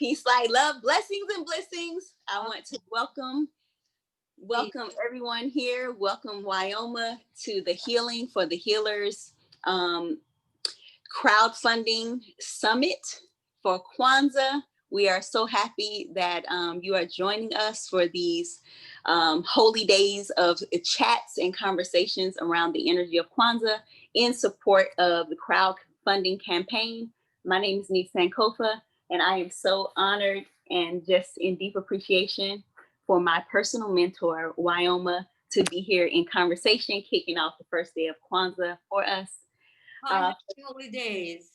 Peace, light, love, blessings, and blessings. I want to welcome everyone here. Welcome Wyoma to the Healing for the Healers crowdfunding summit for Kwanzaa. We are so happy that you are joining us for these holy days of chats and conversations around the energy of Kwanzaa in support of the crowdfunding campaign. My name is Neef Sankofa, and I am so honored and just in deep appreciation for my personal mentor, Wyoma, to be here in conversation, kicking off the first day of Kwanzaa for us. Happy holy days.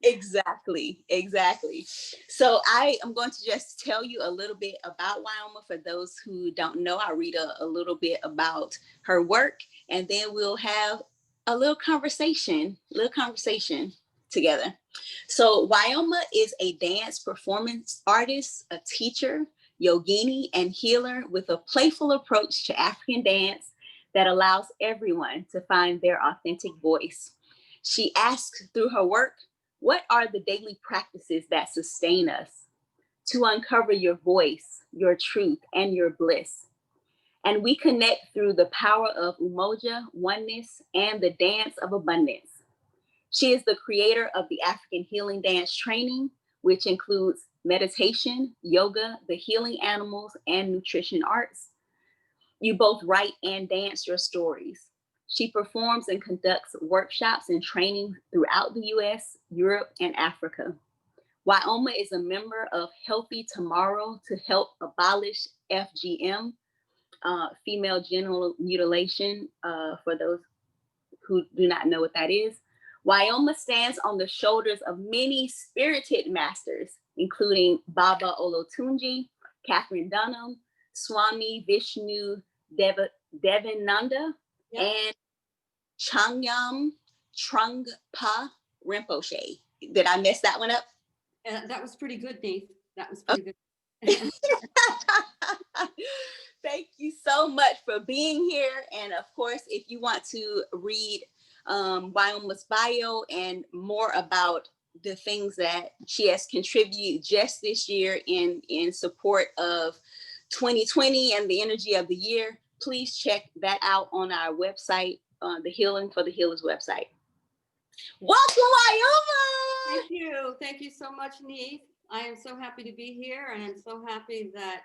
Exactly. So I am going to just tell you a little bit about Wyoma. For those who don't know, I'll read a little bit about her work, and then we'll have a little conversation together. So Wyoma is a dance performance artist, a teacher, yogini, and healer with a playful approach to African dance that allows everyone to find their authentic voice. She asks through her work, what are the daily practices that sustain us to uncover your voice, your truth, and your bliss? And we connect through the power of Umoja, oneness, and the dance of abundance. She is the creator of the African Healing Dance Training, which includes meditation, yoga, the healing animals, and nutrition arts. You both write and dance your stories. She performs and conducts workshops and training throughout the US, Europe, and Africa. Wyoma is a member of Healthy Tomorrow to help abolish FGM, female genital mutilation, for those who do not know what that is. Wyoma stands on the shoulders of many spirited masters, including Baba Olotunji, Catherine Dunham, Swami Vishnu Devananda, and Changyam Trungpa Rinpoche. Did I mess that one up? That was pretty good, Nate. That was pretty good. Thank you so much for being here. And of course, if you want to read Wyoma's bio and more about the things that she has contributed just this year in support of 2020 and the energy of the year, please check that out on our website, the Healing for the Healers website. Welcome, Wyoma! Thank you so much, Neve. I am so happy to be here, and I'm so happy that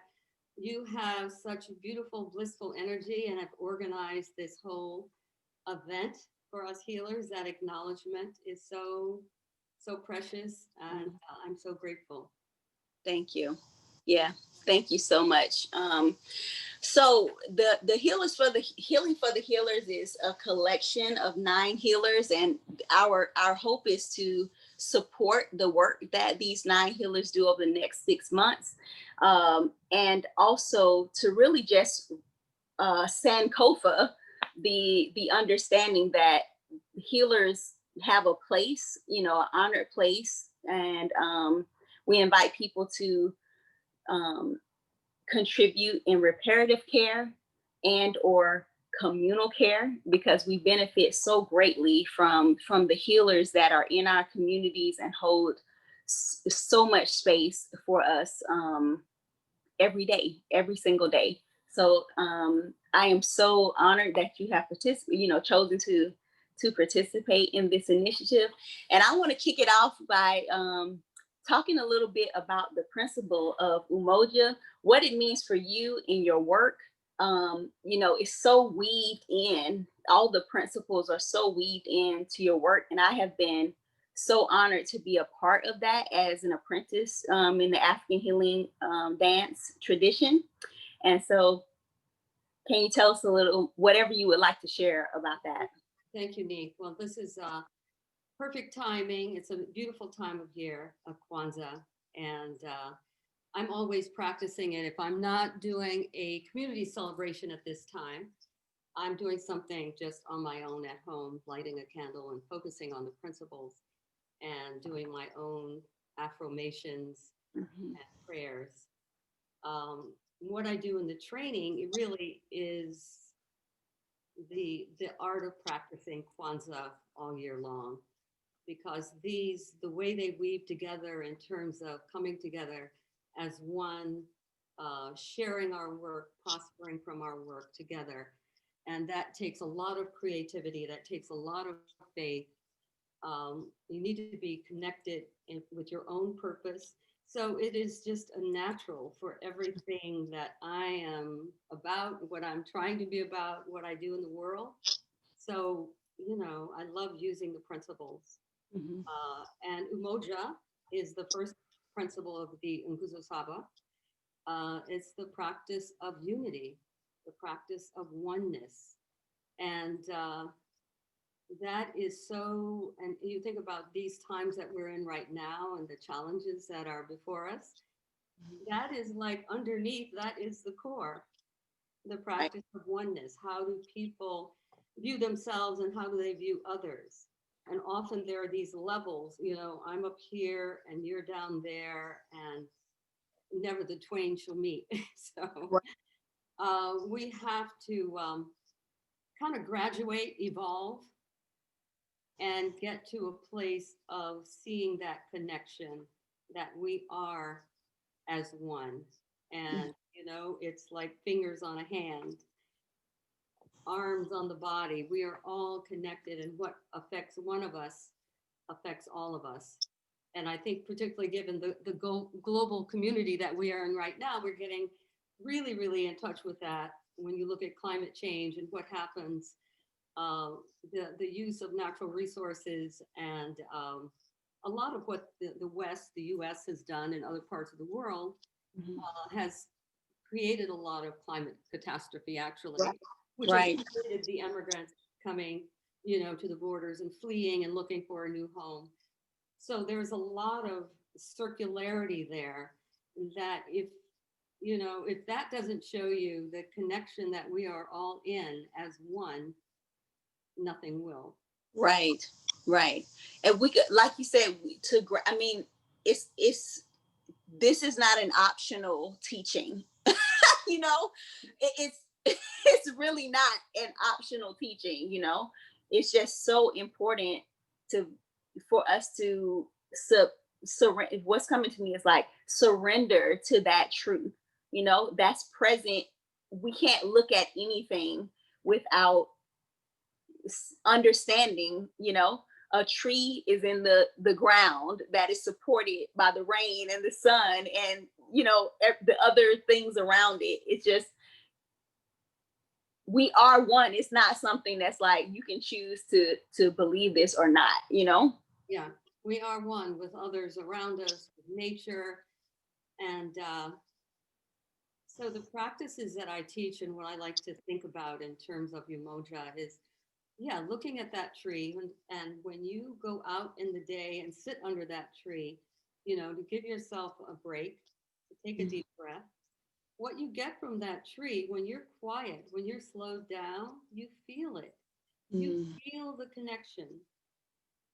you have such beautiful, blissful energy and have organized this whole event for us healers. That acknowledgement is so precious, and I'm so grateful. Thank you. Yeah, thank you so much. So the Healers for the Healing for the Healers is a collection of 9 healers, and our hope is to support the work that these 9 healers do over the next 6 months, and also to really just Sankofa the understanding that healers have a place, an honored place, and we invite people to contribute in reparative care and or communal care, because we benefit so greatly from the healers that are in our communities and hold so much space for us every day, every single day. So I am so honored that you have chosen to participate in this initiative. And I want to kick it off by talking a little bit about the principle of Umoja, what it means for you in your work. It's so weaved in, all the principles are so weaved into your work. And I have been so honored to be a part of that as an apprentice in the African healing dance tradition. And so can you tell us a little, whatever you would like to share about that? Thank you, Nick. Well, this is perfect timing. It's a beautiful time of year of Kwanzaa, and I'm always practicing it. If I'm not doing a community celebration at this time, I'm doing something just on my own at home, lighting a candle and focusing on the principles and doing my own affirmations and prayers. What I do in the training, it really is the art of practicing Kwanzaa all year long. because the way they weave together in terms of coming together as one, sharing our work, prospering from our work together. And that takes a lot of creativity, that takes a lot of faith. You need to be connected with your own purpose. So it is just a natural for everything that I am about, what I'm trying to be about, what I do in the world. So, I love using the principles. Mhm. And Umoja is the first principle of the Nguzo Saba. It's the practice of unity, the practice of oneness. And that is so, and you think about these times that we're in right now and the challenges that are before us, that is like underneath, that is the core, the Right. practice of oneness. How do people view themselves and how do they view others? And often there are these levels, I'm up here and you're down there, and never the twain shall meet. So Right. we have to kind of graduate, evolve, and get to a place of seeing that connection, that we are as one. And, it's like fingers on a hand, arms on the body. We are all connected, and what affects one of us affects all of us. And I think, particularly given the global community that we are in right now, we're getting really, really in touch with that. When you look at climate change and what happens, uh, the use of natural resources, and a lot of what the West, the US has done in other parts of the world, Mhm. has created a lot of climate catastrophe, Right. actually, which has Right. created the immigrants coming, to the borders and fleeing and looking for a new home. So there's a lot of circularity there, that if that doesn't show you the connection that we are all in as one, nothing will. Right. Right. And we could, like you said, I mean, it's this is not an optional teaching. you know, it's it's really not an optional teaching. It's just so important to for us to surrender. What's coming to me is like surrender to that truth. That's present. We can't look at anything without understanding. A tree is in the ground that is supported by the rain and the sun, and the other things around it. It's just, we are one. It's not something that's like you can choose to believe this or not. Yeah, we are one with others around us, with nature. And so the practices that I teach and what I like to think about in terms of Umoja is, yeah, looking at that tree, and when you go out in the day and sit under that tree, to give yourself a break, to take a deep breath. What you get from that tree, when you're quiet, when you're slowed down, you feel it. You Mm. feel the connection.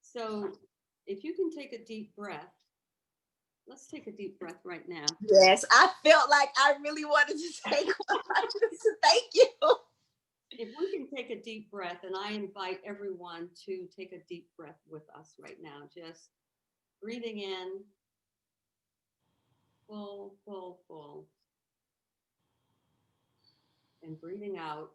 So if you can take a deep breath, let's take a deep breath right now. Yes, I felt like I really wanted to take one. Thank you. If we can take a deep breath, and I invite everyone to take a deep breath with us right now, just breathing in, full, full, full, and breathing out.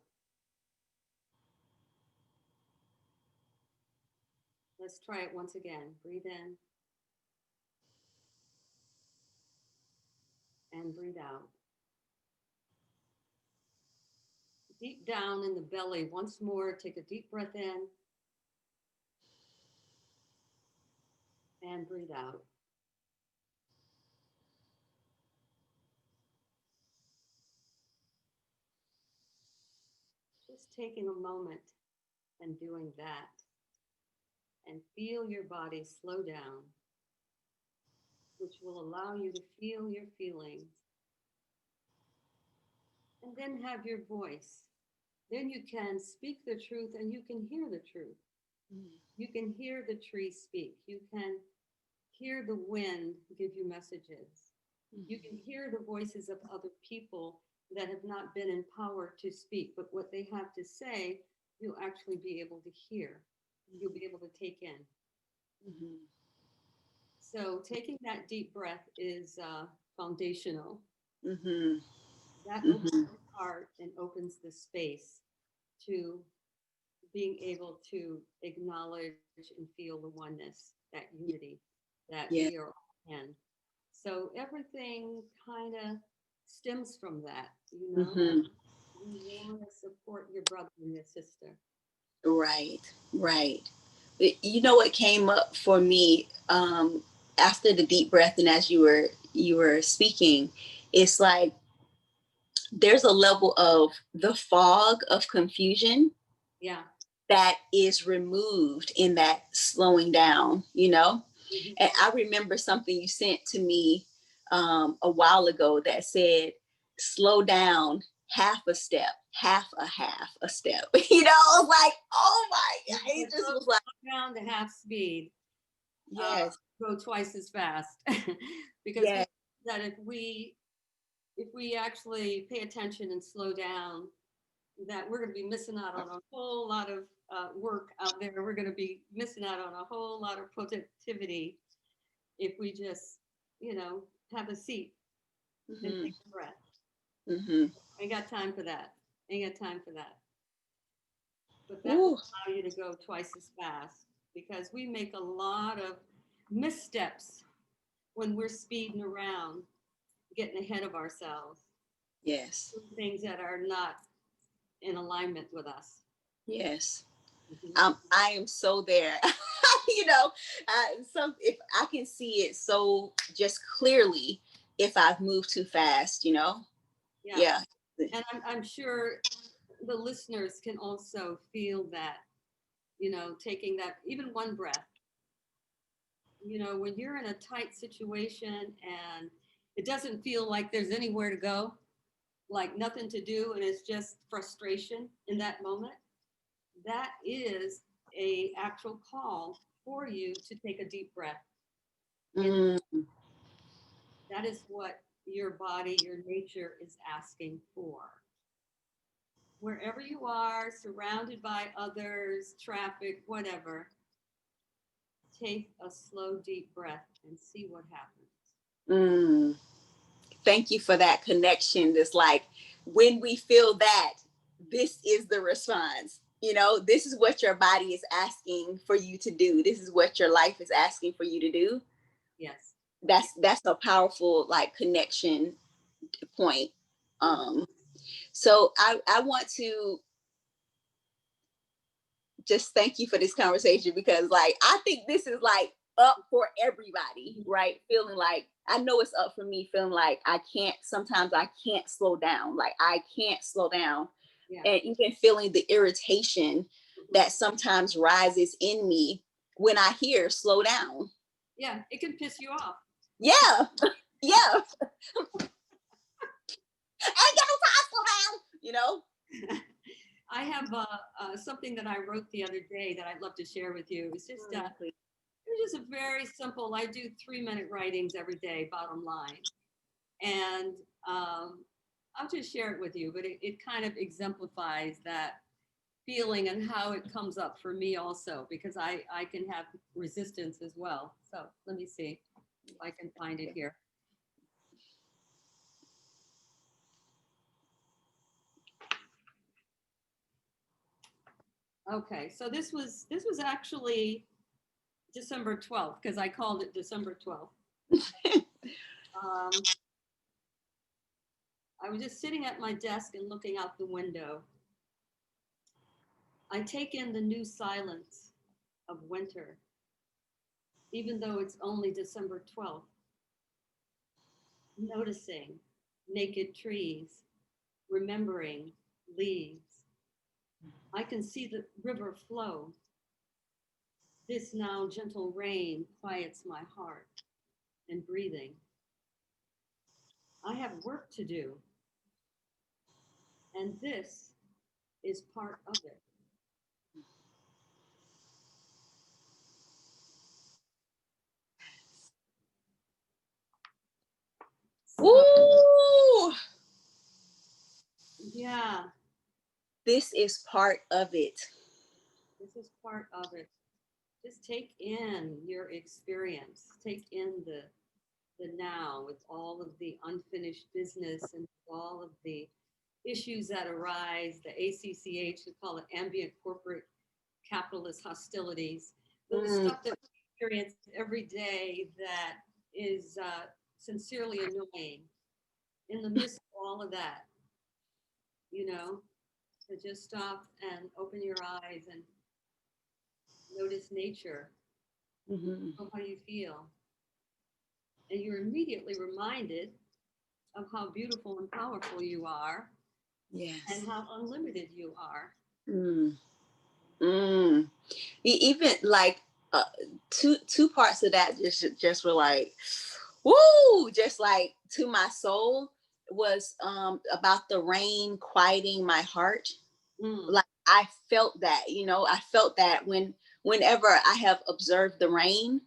Let's try it once again. Breathe in and breathe out. Deep down in the belly, once more, take a deep breath in and breathe out. Just taking a moment and doing that, and feel your body slow down, which will allow you to feel your feelings, and then have your voice. Then you can speak the truth and you can hear the truth. You can hear the tree speak. You can hear the wind give you messages. You can hear the voices of other people that have not been empowered to speak, but what they have to say, you'll actually be able to hear. You'll be able to take in. Mhm. So taking that deep breath is foundational. Mhm. That opens Mhm. the heart and opens the space to being able to acknowledge and feel the oneness, that unity that we Yeah. are all in. So everything kind of stems from that, you know. Mhm. You want to support your brother and your sister. Right. Right. You know what came up for me after the deep breath and as you were speaking, it's like there's a level of the fog of confusion Yeah. that is removed in that slowing down, you know? Mhm. And I remember something you sent to me a while ago that said, slow down half a step. You know, I was like, oh my God. It just Slow was like, down to half speed, uh, yes, go twice as fast, because we yes, that if we actually pay attention and slow down, that we're going to be missing out on a whole lot of work out there. We're going to be missing out on a whole lot of productivity if we just, you know, have a seat and mm-hmm, take a breath. mm-hmm. Ain't got time for that. Ain't got time for that. But that will Ooh, allow you to go twice as fast because we make a lot of missteps when we're speeding around, getting ahead of ourselves, yes, doing things that are not in alignment with us. yes. Mhm. I am so there. You know, some if I can see it so just clearly if I've moved too fast, you know. Yeah. Yeah. And I'm sure the listeners can also feel that, you know, taking that even one breath, you know, when you're in a tight situation and it doesn't feel like there's anywhere to go, like nothing to do, and it's just frustration in that moment, that is a actual call for you to take a deep breath. And Mm, that is what your body, your nature is asking for. Wherever you are, surrounded by others, traffic, whatever, take a slow, deep breath and see what happens. mm. Thank you for that connection. That's like when we feel that, this is the response. You know, this is what your body is asking for you to do. This is what your life is asking for you to do. Yes. That's a powerful like connection point. Mhm. Um, so I want to just thank you for this conversation because like I think this is like up for everybody, Mhm. right? Feeling like I know it's up for me, feeling like sometimes I can't slow down. Like I can't slow down. Yeah. And even feeling the irritation Mhm. that sometimes rises in me when I hear slow down. Yeah. It can piss you off. Yeah. Yeah. I ain't got no time to slow down, you know? I have something that I wrote the other day that I'd love to share with you. Please. It was just a very simple. I do 3-minute writings every day. Bottom line, and I'll just share it with you. But it kind of exemplifies that feeling and how it comes up for me also because I can have resistance as well. So let me see if I can find it here. Okay, so this was actually December 12th because I called it December 12th. Um, I was just sitting at my desk and looking out the window. I take in the new silence of winter, even though it's only December 12th, noticing naked trees, remembering leaves. I can see the river flow. This now gentle rain quiets my heart and breathing. I have work to do, and this is part of it. So, Ooh, yeah, this is part of it. this is part of it. just take in your experience, take in the now with all of the unfinished business and all of the issues that arise, the ACCH, we call it ambient corporate capitalist hostilities, the Mm, stuff that we experience every day that is sincerely annoying. In the midst of all of that, you know, to just stop and open your eyes and notice nature, mhm. know how you feel. And you're immediately reminded of how beautiful and powerful you are and Yes. how unlimited you are. Mm, mm. Even like uh, two parts of that just were like, woo, just like to my soul was about the rain quieting my heart. Mm, Like I felt that, you know, I felt that whenever I have observed the rain,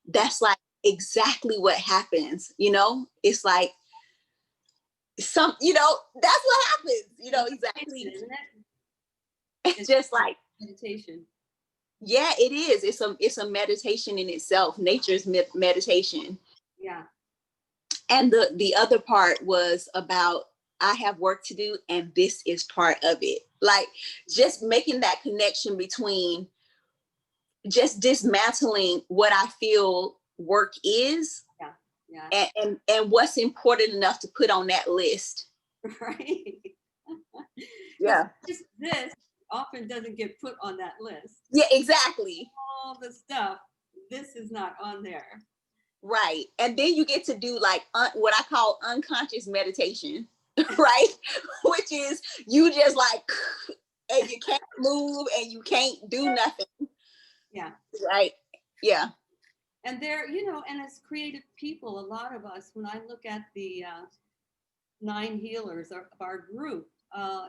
yeah. that's like exactly what happens, you know? It's like some, you know, that's what happens, you know, It's amazing, exactly. isn't it? It's It's just like, meditation. yeah, it is. It's a meditation in itself. Nature's meditation. Yeah. And the other part was about I have work to do and this is part of it. Like just making that connection between just dismantling what I feel work is Yeah. Yeah. and what's important enough to put on that list. Right. Because Yeah. this often doesn't get put on that list. Yeah, exactly. All the stuff, this is not on there. Right. And then you get to do like what I call unconscious meditation, right? Which is you just like, and you can't move and you can't do nothing, Yeah. right? Yeah. And there, and as creative people, a lot of us, when I look at the 9 healers of our group,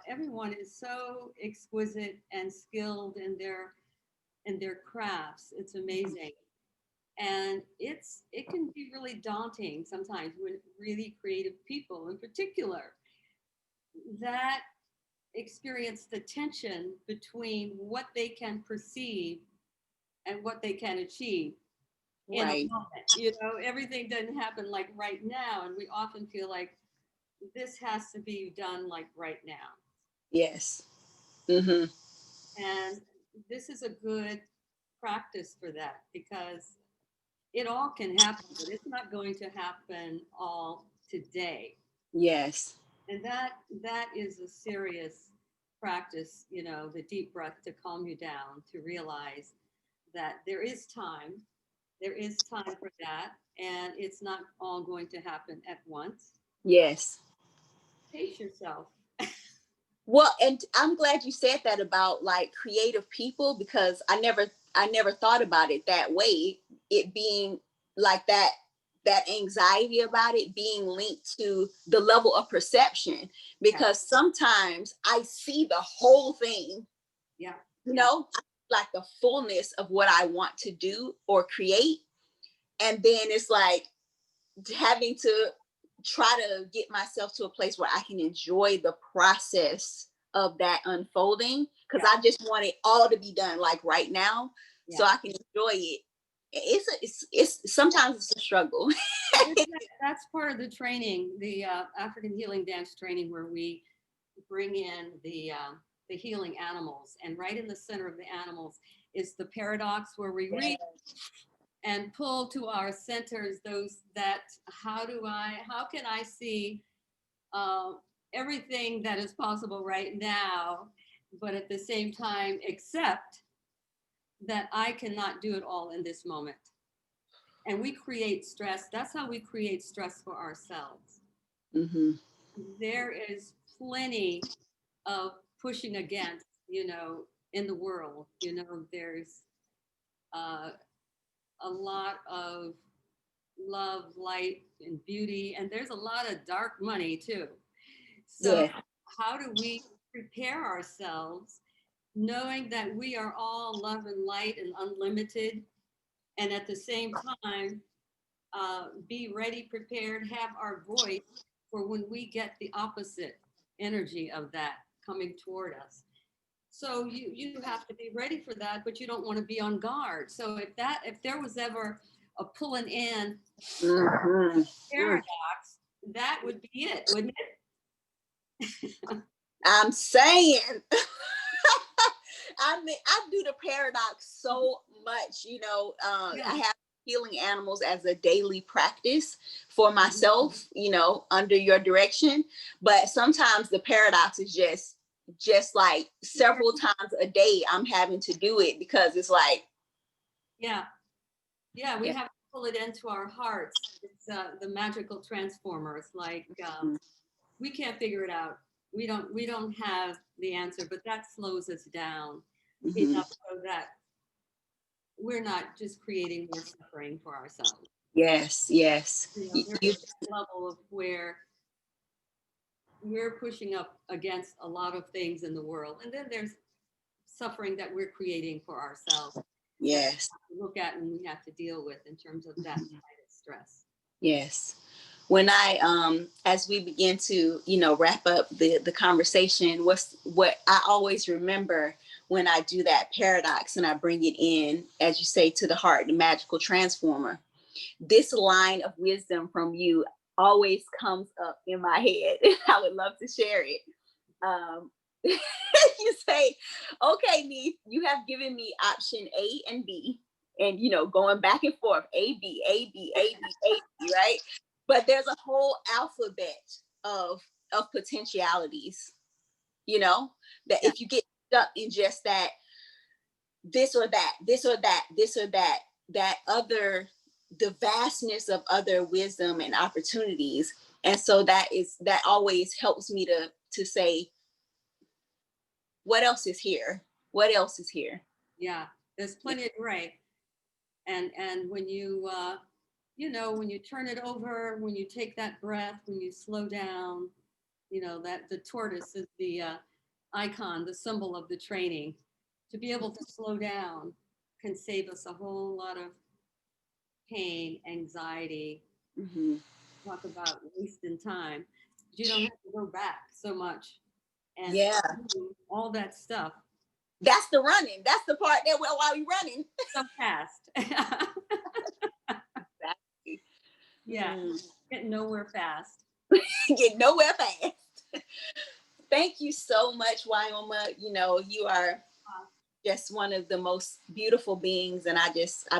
everyone is so exquisite and skilled in their crafts. It's amazing. And it can be really daunting sometimes when really creative people in particular that experience the tension between what they can perceive and what they can achieve in a Right. moment. Everything doesn't happen like right now, and we often feel like this has to be done like right now. Yes. Mm-hmm. And this is a good practice for that because it all can happen, but it's not going to happen all today. Yes. And that is a serious practice, the deep breath to calm you down, to realize that there is time for that, and it's not all going to happen at once. Yes. Pace yourself. Well, and I'm glad you said that about like creative people because I never thought about it that way. It being like that anxiety about it being linked to the level of perception Yeah, because sometimes I see the whole thing, yeah, you yeah, know, like the fullness of what I want to do or create. And then it's like having to try to get myself to a place where I can enjoy the process of that unfolding because yeah, I just want it all to be done like right now so yeah. I can enjoy it. It's sometimes it's a struggle. That's part of the training, the African healing dance training, where we bring in the healing animals, and right in the center of the animals is the paradox, where we reach and pull to our centers those that how can I see uh, everything that is possible right now, but at the same time accept that I cannot do it all in this moment. And we create stress. That's how we create stress for ourselves. Mm-hmm. There is plenty of pushing against, in the world. There's uh, a lot of love, light, and beauty, and there's a lot of dark money too. So, Yeah. how do we prepare ourselves knowing that we are all love and light and unlimited, and at the same time, be ready, prepared, have our voice for when we get the opposite energy of that coming toward us. So you have to be ready for that, but you don't want to be on guard. So if there was ever a pulling in Mm-hmm. paradox, that would be it, wouldn't it? I'm saying. I do the paradox so much, Yeah. I have healing animals as a daily practice for myself, under your direction. But sometimes the paradox is just like several times a day I'm having to do it because it's like, Yeah. Yeah, we yeah. have to pull it into our hearts. It's the magical transformer. It's like we can't figure it out. We don't have the answer, but that slows us down Mm-hmm. enough so that we're not just creating more suffering for ourselves. Yes, yes. There is that level of where we're pushing up against a lot of things in the world, and then there's suffering that we're creating for ourselves that we Yes. have to look at and we have to deal with in terms of that kind of stress. Yes. When as we begin to, wrap up the conversation, what I always remember when I do that paradox and I bring it in, as you say, to the heart, the magical transformer, this line of wisdom from you always comes up in my head. I would love to share it. You say, okay, niece, you have given me option A and B, and going back and forth, A, B, A, B, A, B, A, B, right? But there's a whole alphabet of potentialities, that Yeah, if you get stuck in just that, this or that, this or that, this or that, that other, the vastness of other wisdom and opportunities. And so that always helps me to say, what else is here? What else is here? yeah. There's plenty of gray, and when when you turn it over, when you take that breath, when you slow down, that the tortoise is the icon, the symbol of the training. To be able to slow down can save us a whole lot of pain, anxiety. Mm-hmm. Talk about wasting time. You don't have to go back so much and Yeah, do all that stuff that's the running. That's the part that while we running. so fast. Exactly. Yeah, getting nowhere fast. Get nowhere fast. Thank you so much, Wyoma. You are just one of the most beautiful beings, and I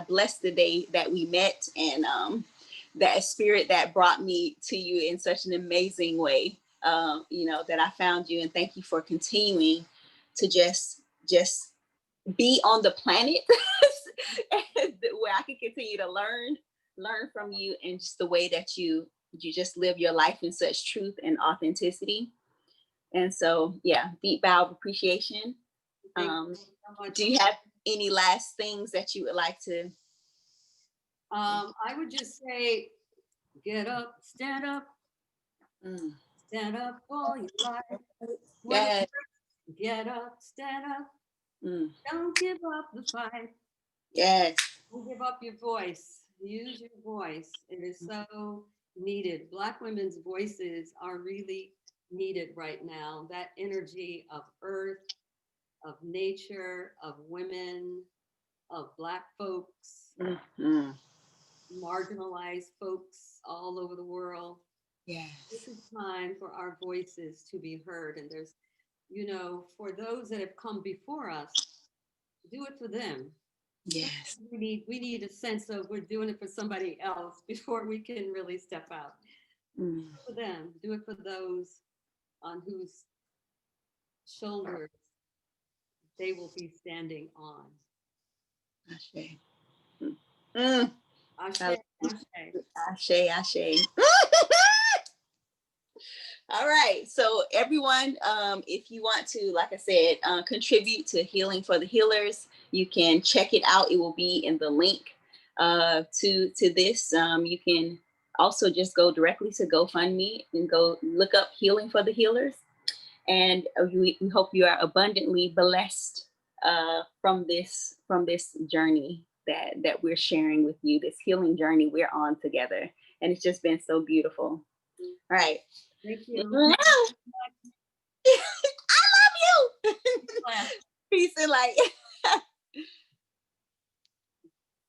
bless the day that we met, and that spirit that brought me to you in such an amazing way. That I found you, and thank you for continuing to just be on the planet where I can continue to learn from you, and just the way that you just live your life in such truth and authenticity. And so, yeah, deep bow of appreciation. Thank Um, you so much. do you have any last things that you would like to? I would just say, get up, Mm. stand up for your life. Whatever, Yes. get up, stand up. Mm. Don't give up the fight. Yes. Don't give up your voice. Use your voice. It is so needed. Black women's voices are really needed right now. That energy of earth, of nature, of women, of Black folks, Mm-hmm. marginalized folks all over the world. This Yes. is time for our voices to be heard. And there's, for those that have come before us, do it for them. Yes. We need a sense of we're doing it for somebody else before we can really step out. Mm. For them, do it for those on whose shoulders they will be standing on. Ashe. Mm. Mm. Ashe, ashe. Ashe. Ashe. All right. So everyone, if you want to, like I said, contribute to Healing for the Healers, you can check it out. It will be in the link to this. You can also just go directly to GoFundMe and go look up Healing for the Healers. And we hope you are abundantly blessed from this journey that we're sharing with you, this healing journey we're on together. And it's just been so beautiful. All right. Thank you. I love you. Class. Peace and light.